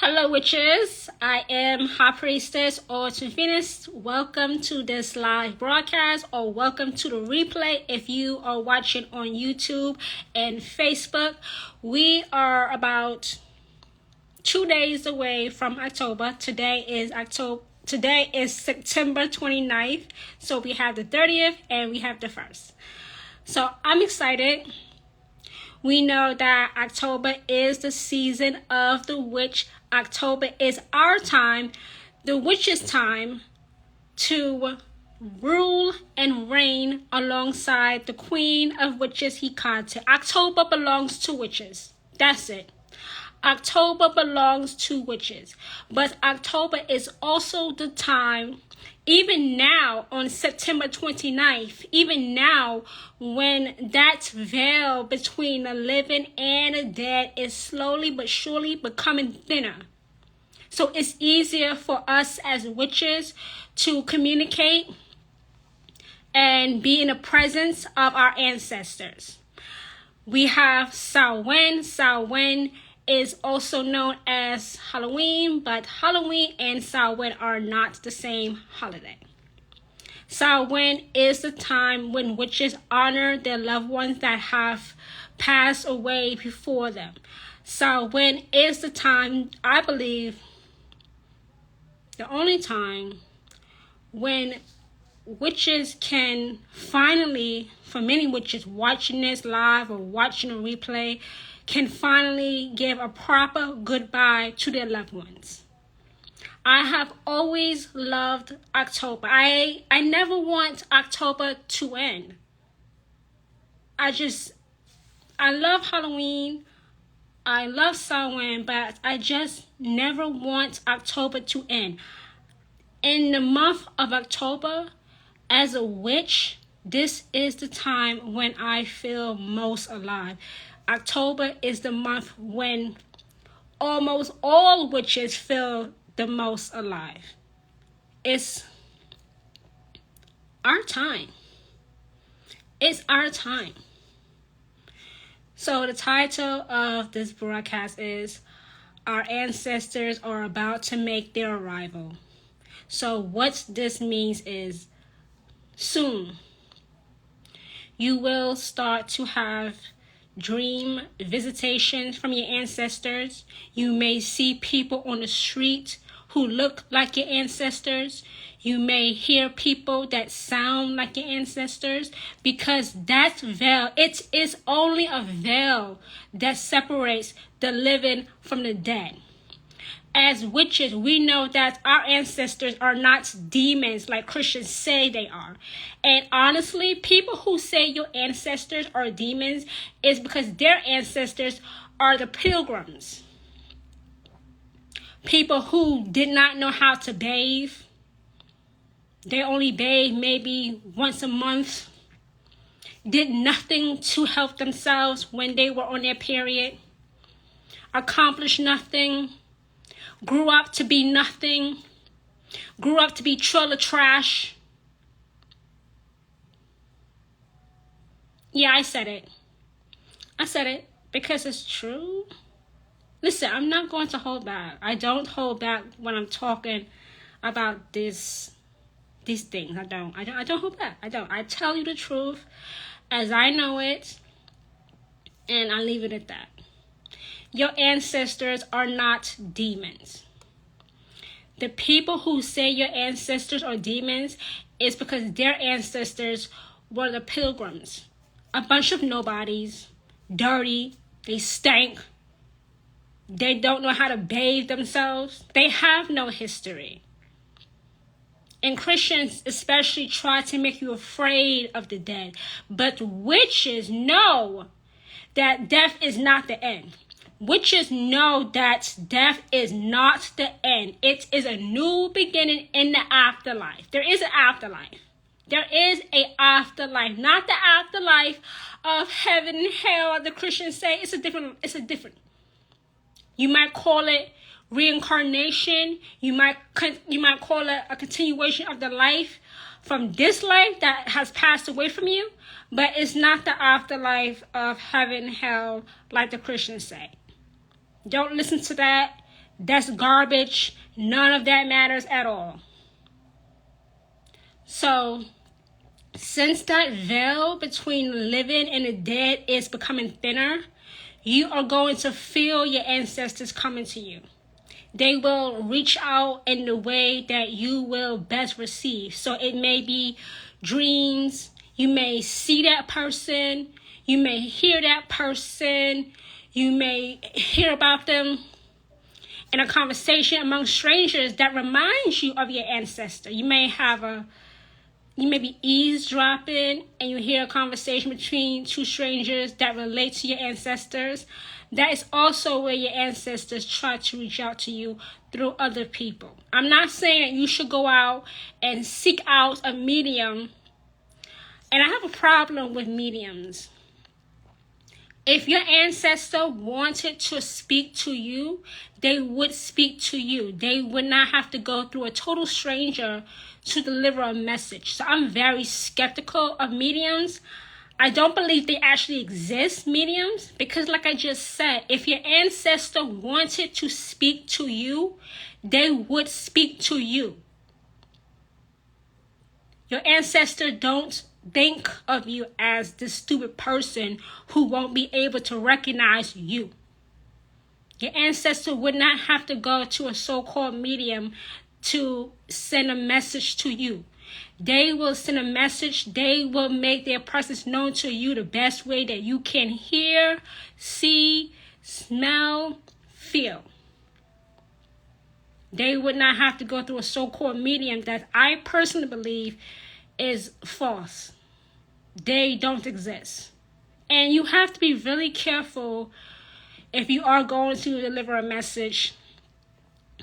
Hello, witches. I am High Priestess Autumn Venus. Welcome to this live broadcast, or welcome to the replay if you are watching on YouTube and Facebook. We are about 2 days away from October. Today is September 29th. So we have the 30th and we have the 1st. So I'm excited. We know that October is the season of the witch. October is our time, the witch's time, to rule and reign alongside the Queen of Witches, Hecate. October belongs to witches. That's it. October belongs to witches. But October is also the time, even now on September 29th, even now when that veil between the living and the dead is slowly but surely becoming thinner. So it's easier for us as witches to communicate and be in the presence of our ancestors. We have Samhain. Samhain is also known as Halloween, but Halloween and Samhain are not the same holiday. Samhain is the time when witches honor their loved ones that have passed away before them. Samhain is the time, I believe, the only time when witches can finally, for many witches watching this live or watching a replay, can finally give a proper goodbye to their loved ones. I have always loved October. I never want October to end. I love Halloween. I love Samhain, but I just never want October to end. In the month of October, as a witch, this is the time when I feel most alive. October is the month when almost all witches feel the most alive. It's our time. It's our time. So the title of this broadcast is Our Ancestors Are About to Make Their Arrival. So what this means is soon you will start to have dream visitations from your ancestors. You may see people on the street who look like your ancestors. You may hear people that sound like your ancestors, because that veil, it is only a veil that separates the living from the dead. As witches, we know that our ancestors are not demons like Christians say they are. And honestly, people who say your ancestors are demons is because their ancestors are the pilgrims. People who did not know how to bathe. They only bathed maybe once a month. Did nothing to help themselves when they were on their period. Accomplished nothing. Grew up to be nothing. Grew up to be trailer trash. Yeah, I said it. I said it because it's true. Listen, I'm not going to hold back. I don't hold back when I'm talking about these things. I don't hold back. I tell you the truth as I know it, and I leave it at that. Your ancestors are not demons. The people who say your ancestors are demons is because their ancestors were the pilgrims. A bunch of nobodies, dirty, they stank. They don't know how to bathe themselves. They have no history. And Christians especially try to make you afraid of the dead. But witches know that death is not the end. Witches know that death is not the end. It is a new beginning in the afterlife. There is an afterlife. There is an afterlife. Not the afterlife of heaven and hell, the Christians say. It's a different. You might call it reincarnation. You might call it a continuation of the life from this life that has passed away from you. But it's not the afterlife of heaven and hell like the Christians say. Don't listen to that. That's garbage. None of that matters at all. So, since that veil between the living and the dead is becoming thinner, you are going to feel your ancestors coming to you. They will reach out in the way that you will best receive. So it may be dreams. You may see that person. You may hear that person. You may hear about them in a conversation among strangers that reminds you of your ancestor. You may be eavesdropping and you hear a conversation between two strangers that relate to your ancestors. That is also where your ancestors try to reach out to you through other people. I'm not saying that you should go out and seek out a medium. And I have a problem with mediums. If your ancestor wanted to speak to you, they would speak to you. They would not have to go through a total stranger to deliver a message. So I'm very skeptical of mediums. I don't believe they actually exist, mediums, because like I just said, if your ancestor wanted to speak to you, they would speak to you. Your ancestor don't think of you as this stupid person who won't be able to recognize you. Your ancestor would not have to go to a so-called medium to send a message to you. They will send a message. They will make their presence known to you the best way that you can hear, see, smell, feel. They would not have to go through a so-called medium that I personally believe is false. They don't exist. And you have to be really careful if you are going to deliver a message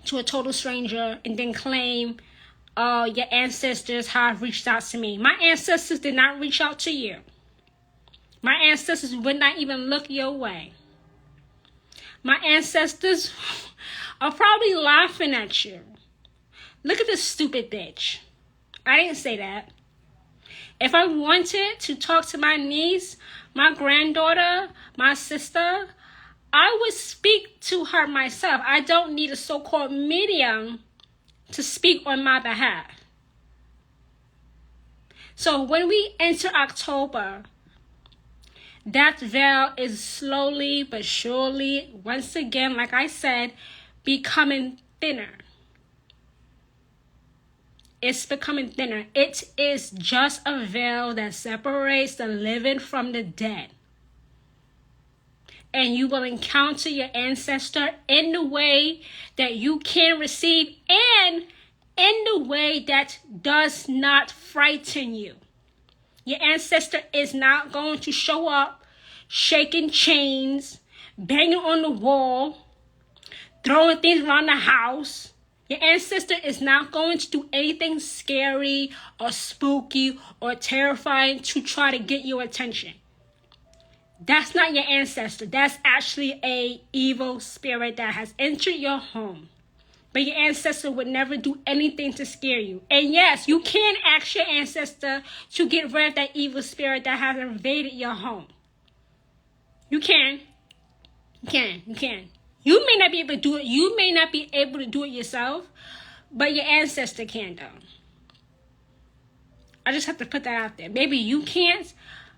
to a total stranger and then claim, oh, your ancestors have reached out to me. My ancestors did not reach out to you. My ancestors would not even look your way. My ancestors are probably laughing at you. Look at this stupid bitch. I didn't say that. If I wanted to talk to my niece, my granddaughter, my sister, I would speak to her myself. I don't need a so-called medium to speak on my behalf. So when we enter October, that veil is slowly but surely, once again, like I said, becoming thinner. It's becoming thinner. It is just a veil that separates the living from the dead. And you will encounter your ancestor in the way that you can receive and in the way that does not frighten you. Your ancestor is not going to show up shaking chains, banging on the wall, throwing things around the house. Your ancestor is not going to do anything scary or spooky or terrifying to try to get your attention. That's not your ancestor. That's actually an evil spirit that has entered your home. But your ancestor would never do anything to scare you. And yes, you can ask your ancestor to get rid of that evil spirit that has invaded your home. You can. You can. You may not be able to do it. You may not be able to do it yourself, but your ancestor can, though. I just have to put that out there. Maybe you can't,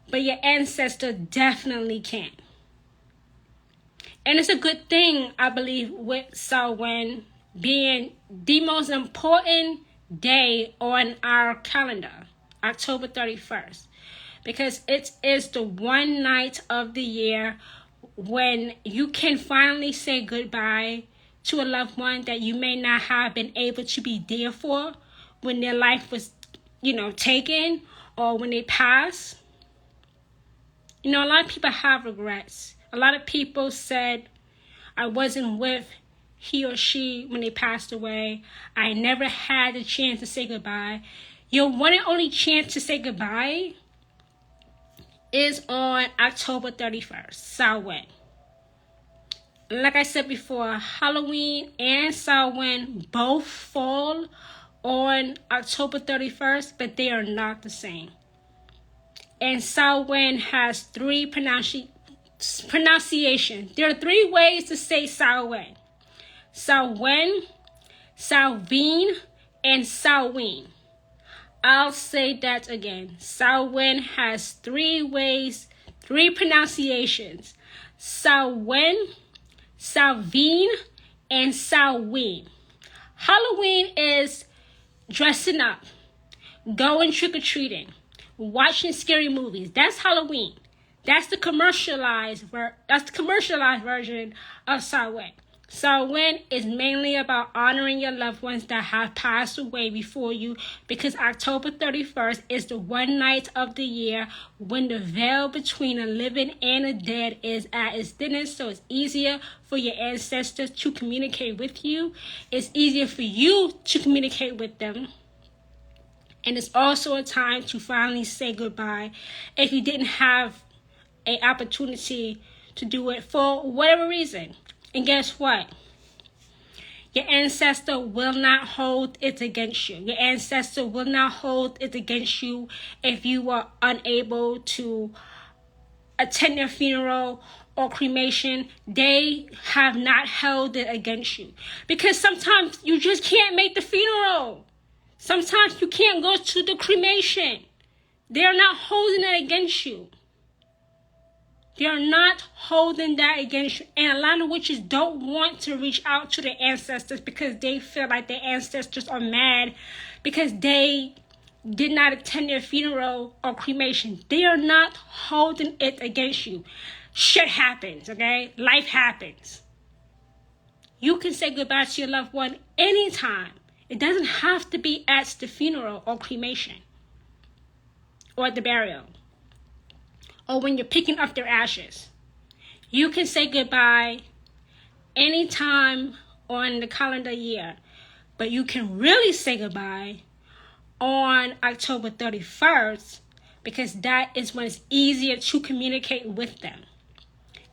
but your ancestor definitely can. And it's a good thing, I believe, with Samhain being the most important day on our calendar, October 31st, because it is the one night of the year when you can finally say goodbye to a loved one that you may not have been able to be there for when their life was, taken or when they passed. A lot of people have regrets. A lot of people said, I wasn't with he or she when they passed away. I never had the chance to say goodbye. Your one and only chance to say goodbye is on October 31st, Samhain. Like I said before, Halloween and Samhain both fall on October 31st, but they are not the same. And Samhain has three pronunciations. There are three ways to say Samhain. Samhain, Samhain, and Samhain. I'll say that again. Samhain has 3 ways, 3 pronunciations. Samhain, Samhain, and Samhain. Halloween is dressing up, going trick-or-treating, watching scary movies. That's Halloween. That's the commercialized version of Samhain. Samhain is mainly about honoring your loved ones that have passed away before you, because October 31st is the one night of the year when the veil between the living and the dead is at its thinnest, so it's easier for your ancestors to communicate with you. It's easier for you to communicate with them. And it's also a time to finally say goodbye if you didn't have an opportunity to do it for whatever reason. And guess what? Your ancestor will not hold it against you. Your ancestor will not hold it against you if you were unable to attend their funeral or cremation. They have not held it against you. Because sometimes you just can't make the funeral. Sometimes you can't go to the cremation. They are not holding it against you. They are not holding that against you. And a lot of witches don't want to reach out to their ancestors because they feel like their ancestors are mad because they did not attend their funeral or cremation. They are not holding it against you. Shit happens, okay? Life happens. You can say goodbye to your loved one anytime. It doesn't have to be at the funeral or cremation or the burial, or when you're picking up their ashes. You can say goodbye anytime on the calendar year, but you can really say goodbye on October 31st because that is when it's easier to communicate with them.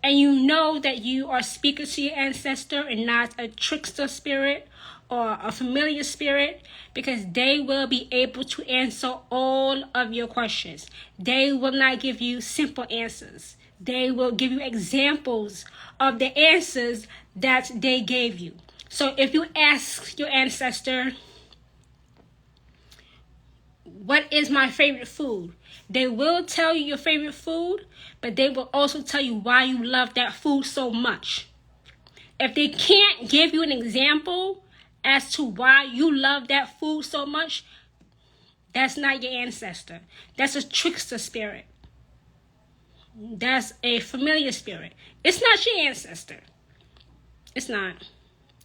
And you know that you are speaking to your ancestor and not a trickster spirit or a familiar spirit, because they will be able to answer all of your questions. They will not give you simple answers. They will give you examples of the answers that they gave you. So if you ask your ancestor, what is my favorite food? They will tell you your favorite food, but they will also tell you why you love that food so much. If they can't give you an example as to why you love that food so much, that's not your ancestor. That's a trickster spirit. That's a familiar spirit. It's not your ancestor. It's not.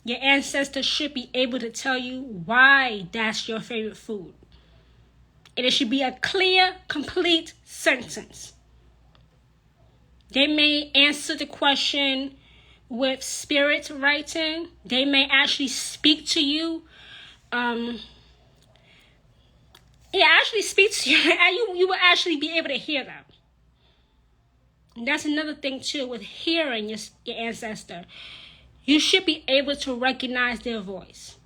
Your ancestor should be able to tell you why that's your favorite food. And it should be a clear, complete sentence. They may answer the question with spirit writing. They may actually speak to you. Speak to you. And you will actually be able to hear them. And that's another thing too with hearing your ancestor. You should be able to recognize their voice.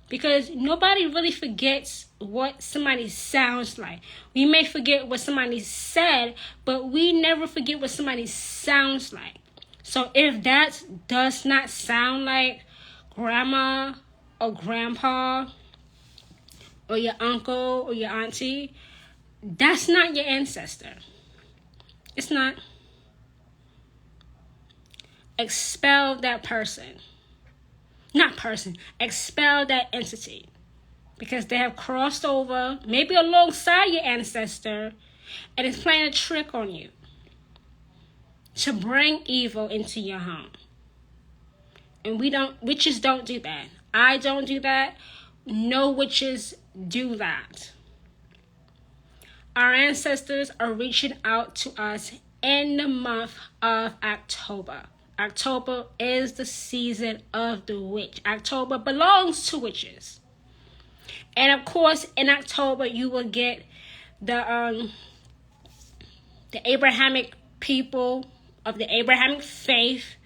Because nobody really forgets what somebody sounds like. We may forget what somebody said, but we never forget what somebody sounds like. So if that does not sound like grandma or grandpa or your uncle or your auntie, that's not your ancestor. It's not. Expel that person. Expel that entity. Because they have crossed over, maybe alongside your ancestor, and is playing a trick on you to bring evil into your home. And witches don't do that. I don't do that. No witches do that. Our ancestors are reaching out to us in the month of October. October is the season of the witch. October belongs to witches. And of course, in October, you will get the Abrahamic people of the Abrahamic faith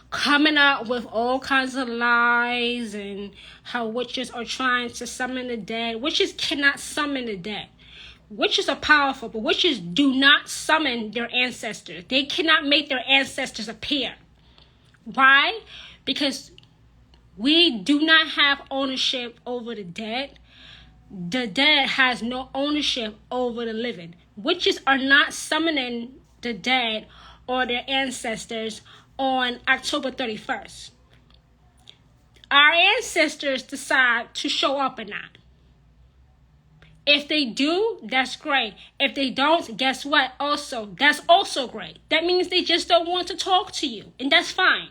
coming up with all kinds of lies and how witches are trying to summon the dead. Witches cannot summon the dead. Witches are powerful, but witches do not summon their ancestors. They cannot make their ancestors appear. Why? Because We do not have ownership over the dead. The dead has no ownership over the living. Witches are not summoning the dead or their ancestors on October 31st. Our ancestors decide to show up or not. If they do, that's great. If they don't, guess what? That's also great. That means they just don't want to talk to you, and that's fine.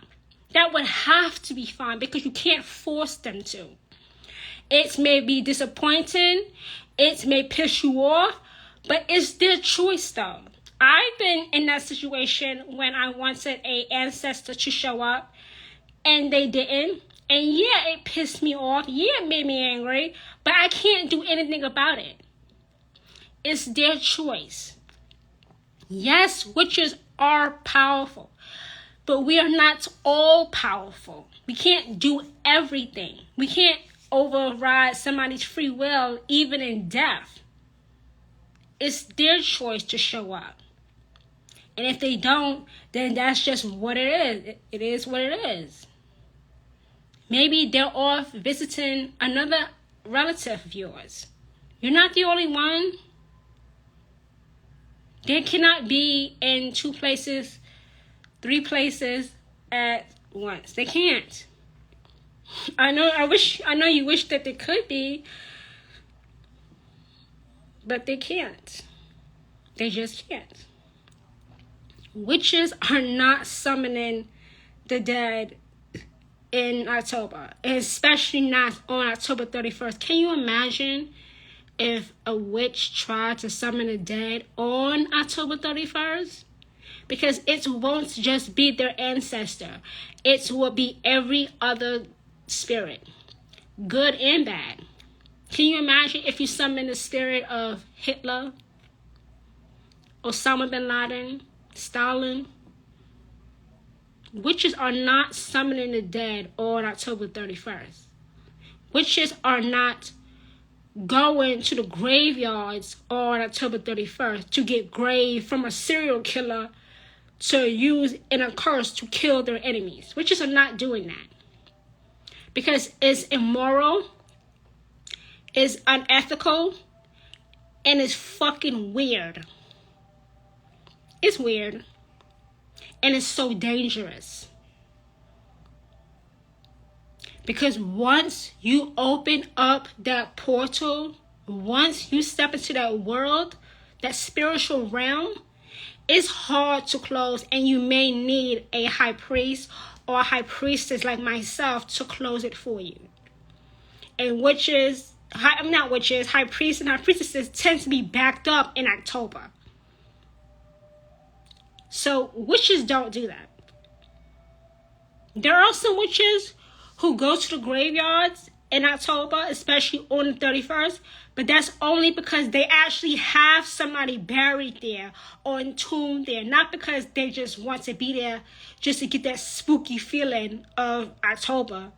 That would have to be fine because you can't force them to. It may be disappointing, it may piss you off, but it's their choice though. I've been in that situation when I wanted an ancestor to show up and they didn't. And yeah, it pissed me off. Yeah, it made me angry. But I can't do anything about it. It's their choice. Yes, witches are powerful. But we are not all powerful. We can't do everything. We can't override somebody's free will, even in death. It's their choice to show up. And if they don't, then that's just what it is. It is what it is. Maybe they're off visiting another relative of yours. You're not the only one. They cannot be in 2 places, 3 places at once. They can't. I know you wish that they could be, but they can't. They just can't. Witches are not summoning the dead in October, especially not on October 31st. Can you imagine if a witch tried to summon the dead on October 31st? Because it won't just be their ancestor. It will be every other spirit, good and bad. Can you imagine if you summon the spirit of Hitler, Osama bin Laden, Stalin? Witches are not summoning the dead on October 31st. Witches are not going to the graveyards on October 31st to get grave from a serial killer to use in a curse to kill their enemies. Witches are not doing that. Because it's immoral, it's unethical, and it's fucking weird. It's weird. And it's so dangerous. Because once you open up that portal, once you step into that world, that spiritual realm, it's hard to close, and you may need a high priest or a high priestess like myself to close it for you. And high priests and high priestesses tend to be backed up in October. So witches don't do that. There are some witches who go to the graveyards in October, especially on the 31st, but that's only because they actually have somebody buried there or entombed there, not because they just want to be there just to get that spooky feeling of October.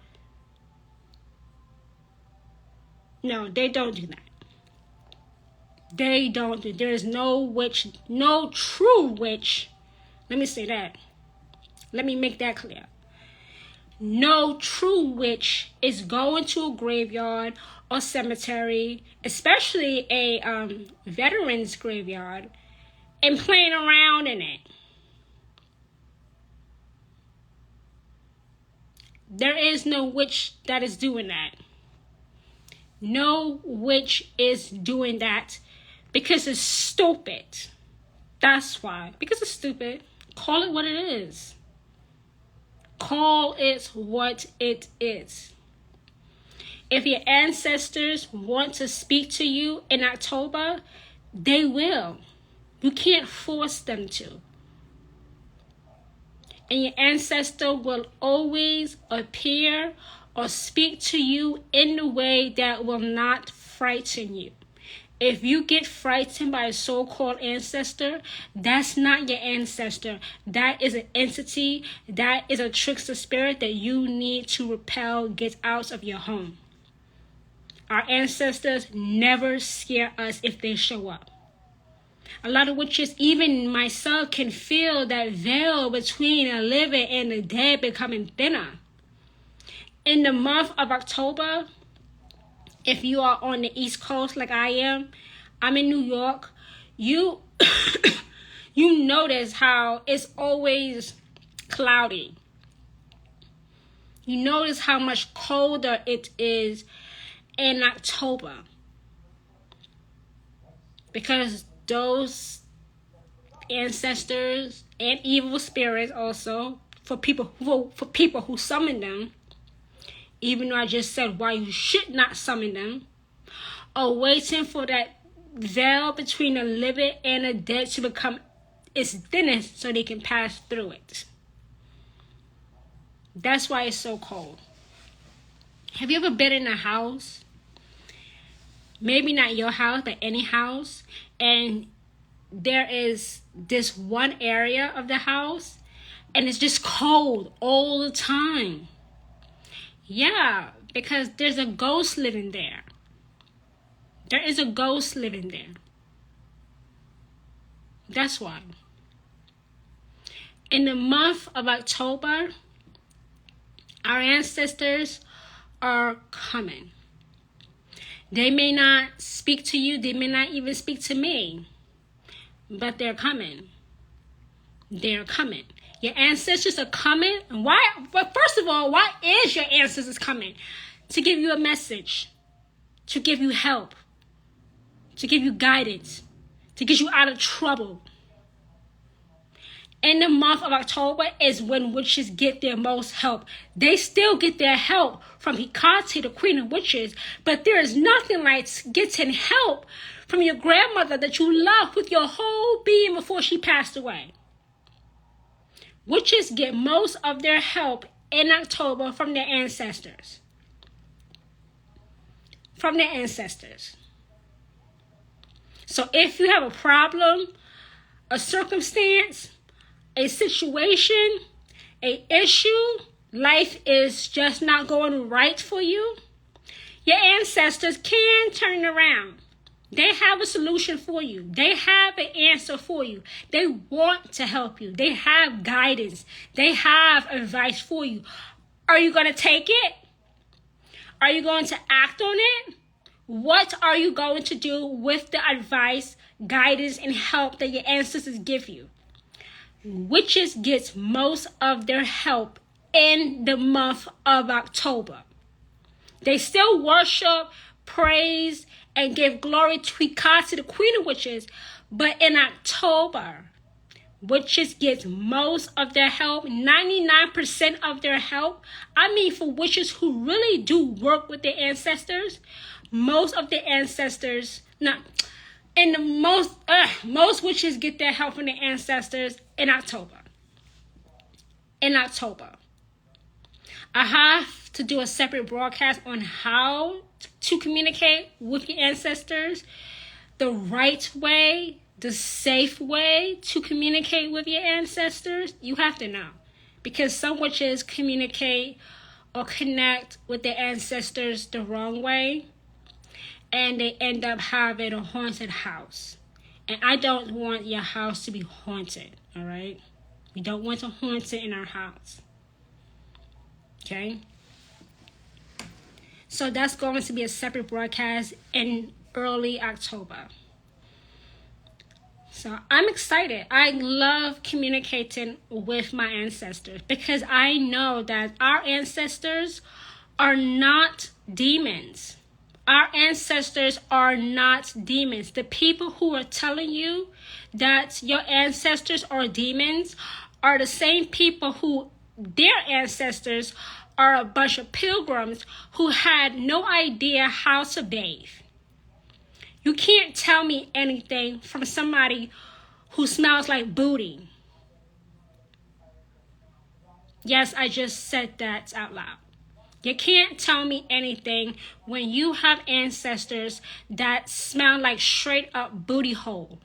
No, they don't do that. They don't do. There is no witch, no true witch. Let me say that. Let me make that clear. No true witch is going to a graveyard or cemetery, especially a veteran's graveyard, and playing around in it. There is no witch that is doing that. No witch is doing that because it's stupid. That's why. Because it's stupid. Call it what it is. Call it what it is. If your ancestors want to speak to you in October, they will. You can't force them to. And your ancestor will always appear or speak to you in a way that will not frighten you. If you get frightened by a so-called ancestor, that's not your ancestor. That is an entity. That is a trickster spirit that you need to repel, get out of your home. Our ancestors never scare us if they show up. A lot of witches, even myself, can feel that veil between the living and the dead becoming thinner. in the month of October, if you are on the East Coast like I am, I'm in New York, you you notice how it's always cloudy. You notice how much colder it is in October, because those ancestors and evil spirits also, for people who summon them, even though I just said why you should not summon them, are waiting for that veil between the living and the dead to become its thinnest so they can pass through it. That's why it's so cold. Have you ever been in a house, maybe not your house, but any house, and there is this one area of the house and it's just cold all the time? Yeah, because there's a ghost living there. There is a ghost living there. That's why. In the month of October, our ancestors are coming. They may not speak to you. They may not even speak to me. But they're coming. They're coming. Your ancestors are coming. Why? But first of all, why is your ancestors coming? To give you a message. To give you help. To give you guidance. To get you out of trouble. In the month of October is when witches get their most help. They still get their help from Hecate, the queen of witches, but there is nothing like getting help from your grandmother that you loved with your whole being before she passed away. Witches get most of their help in October from their ancestors. From their ancestors. So if you have a problem, a circumstance, a situation, a issue, life is just not going right for you, your ancestors can turn it around. They have a solution for you. They have an answer for you. They want to help you. They have guidance. They have advice for you. Are you going to take it? Are you going to act on it? What are you going to do with the advice, guidance, and help that your ancestors give you? Witches get most of their help in the month of October. They still worship, praise, and give glory to Hecate, the queen of witches. But in October, witches get most of their help, 99% of their help. I mean, for witches who really do work with their ancestors, most of their ancestors, and most witches get their help from their ancestors in October. In October. I have to do a separate broadcast on how to communicate with your ancestors, the right way, the safe way to communicate with your ancestors. You have to know, because some witches communicate or connect with their ancestors the wrong way, and they end up having a haunted house. And I don't want your house to be haunted, all right? We don't want to haunt it in our house. Okay? So that's going to be a separate broadcast in early October. So I'm excited. I love communicating with my ancestors because I know that our ancestors are not demons. Our ancestors are not demons. The people who are telling you that your ancestors are demons are the same people who their ancestors are a bunch of pilgrims who had no idea how to bathe. You can't tell me anything from somebody who smells like booty. Yes, I just said that out loud. You can't tell me anything when you have ancestors that smell like straight up booty hole.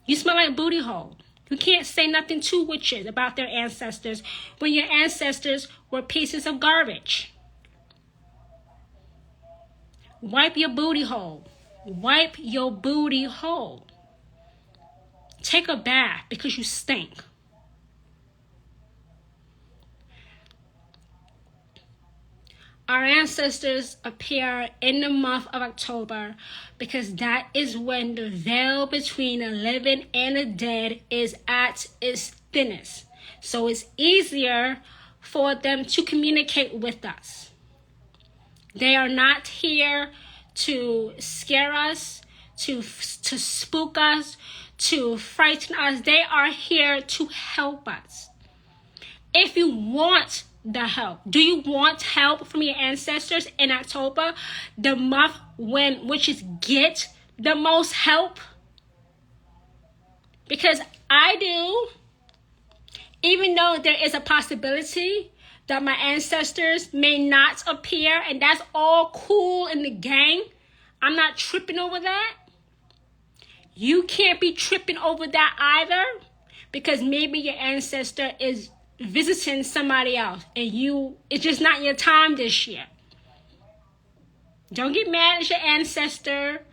You smell like booty hole. You can't say nothing to witches about their ancestors when your ancestors were pieces of garbage. Wipe your booty hole. Wipe your booty hole. Take a bath because you stink. Our ancestors appear in the month of October because that is when the veil between the living and the dead is at its thinnest. So it's easier for them to communicate with us. They are not here to scare us, to spook us, to frighten us. They are here to help us. If you want the help, do you want help from your ancestors in October, the month when witches get the most help? Because I do. Even though there is a possibility that my ancestors may not appear, and that's all cool in the game, I'm not tripping over that. You can't be tripping over that either, because maybe your ancestor is visiting somebody else and it's just not your time this year. Don't get mad at your ancestor,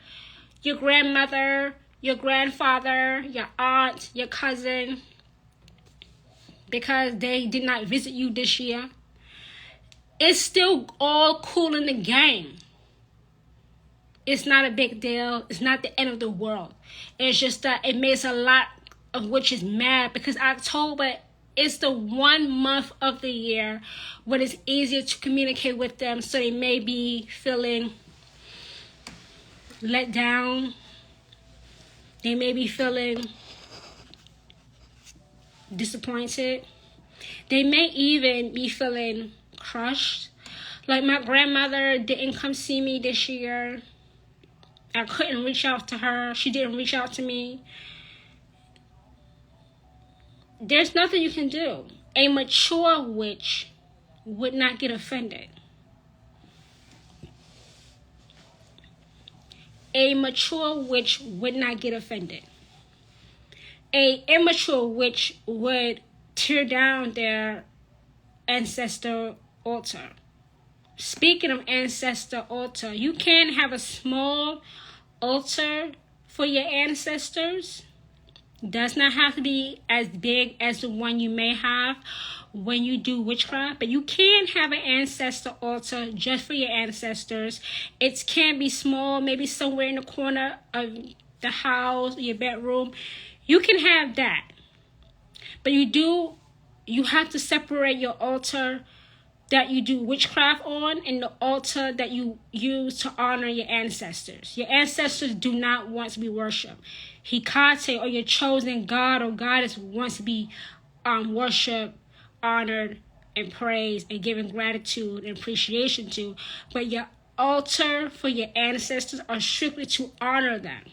your grandmother, your grandfather, your aunt, your cousin, because they did not visit you this year. It's still all cool in the game. It's not a big deal. It's not the end of the world. It's just that it makes a lot of witches mad because October is the one month of the year when it's easier to communicate with them, so they may be feeling let down. They may be feeling disappointed. They may even be feeling crushed. Like my grandmother didn't come see me this year. I couldn't reach out to her. She didn't reach out to me. There's nothing you can do. A mature witch would not get offended. A mature witch would not get offended. A immature witch would tear down their ancestor altar. Speaking of ancestor altar, you can have a small altar for your ancestors. Does not have to be as big as the one you may have when you do witchcraft, but you can have an ancestor altar just for your ancestors. It can be small, maybe somewhere in the corner of the house, your bedroom. You can have that. But you have to separate your altar that you do witchcraft on and the altar that you use to honor your ancestors. Your ancestors do not want to be worshipped. Hecate, or your chosen god or goddess, wants to be worshipped, honored, and praised, and given gratitude and appreciation to. But your altar for your ancestors are strictly to honor them.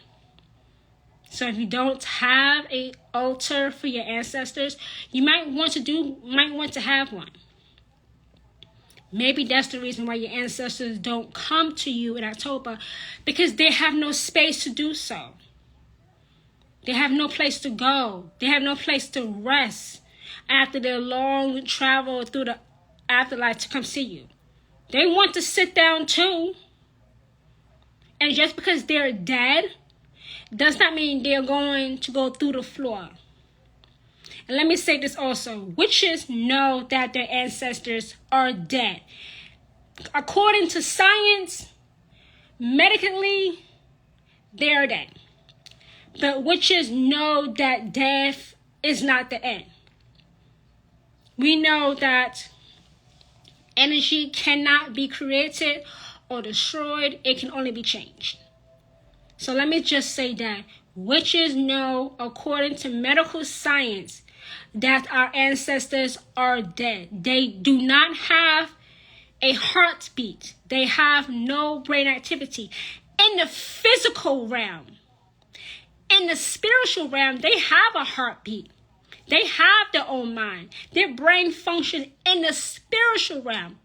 So if you don't have an altar for your ancestors, you might want to have one. Maybe that's the reason why your ancestors don't come to you in October, because they have no space to do so. They have no place to go. They have no place to rest after their long travel through the afterlife to come see you. They want to sit down too. And just because they're dead does not mean they're going to go through the floor. And let me say this also. Witches know that their ancestors are dead. According to science, medically, they are dead. But witches know that death is not the end. We know that energy cannot be created or destroyed. It can only be changed. So let me just say that witches know, according to medical science, that our ancestors are dead. They do not have a heartbeat. They have no brain activity. In the physical realm, in the spiritual realm, they have a heartbeat. They have their own mind. Their brain functions in the spiritual realm.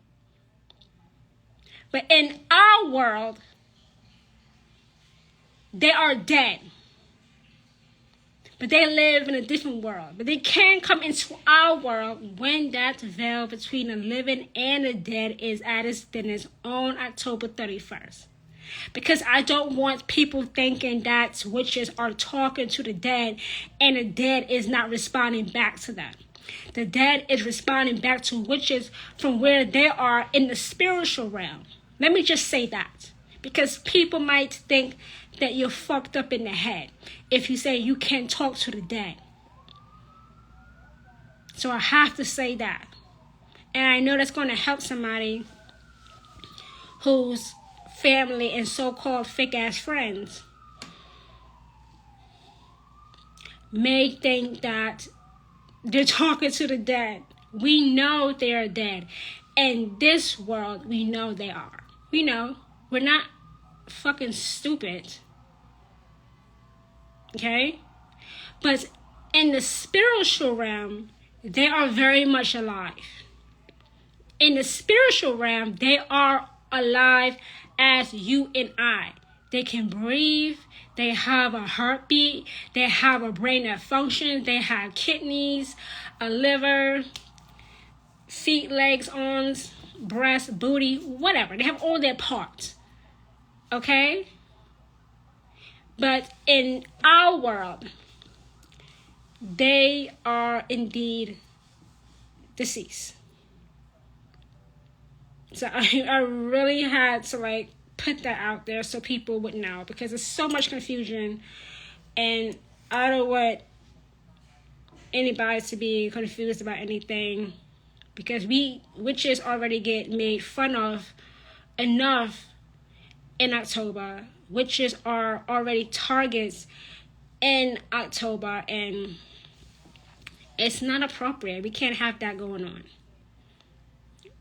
But in our world, they are dead. But they live in a different world. But they can come into our world when that veil between the living and the dead is at its thinnest on October 31st. Because I don't want people thinking that witches are talking to the dead and the dead is not responding back to them. The dead is responding back to witches from where they are in the spiritual realm. Let me just say that, because people might think that you're fucked up in the head if you say you can't talk to the dead. So I have to say that. And I know that's going to help somebody whose family and so-called fake-ass friends may think that they're talking to the dead. We know they are dead. In this world, we know they are. We know. We're not fucking stupid. Okay? But in the spiritual realm, they are very much alive. In the spiritual realm, they are alive as you and I. They can breathe. They have a heartbeat. They have a brain that functions. They have kidneys, a liver, feet, legs, arms, breast, booty, whatever. They have all their parts. Okay? But in our world, they are indeed deceased. So I really had to put that out there so people would know, because there's so much confusion, and I don't want anybody to be confused about anything, because we witches already get made fun of enough in October. Witches are already targets in October, and it's not appropriate. We can't have that going on.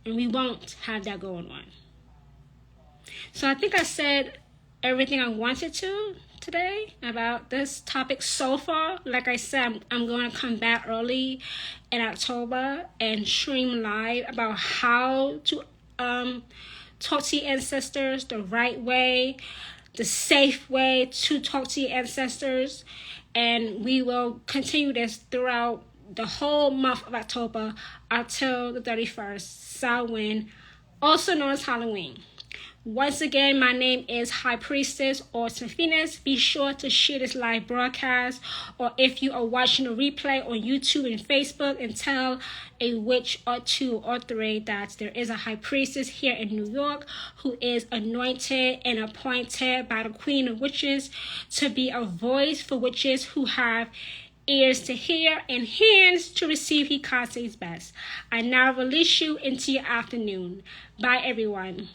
And we won't have that going on. So I think I said everything I wanted to today about this topic so far. Like I said, I'm going to come back early in October and stream live about how to talk to your ancestors the right way, the safe way to talk to your ancestors. And we will continue this throughout the whole month of October until the 31st, Samhain, also known as Halloween. Once again, my name is High Priestess Autumn Phoenix. Be sure to share this live broadcast, or if you are watching a replay on YouTube and Facebook, and tell a witch or two or three that there is a High Priestess here in New York who is anointed and appointed by the Queen of Witches to be a voice for witches who have ears to hear and hands to receive Hekate's best. I now release you into your afternoon. Bye, everyone.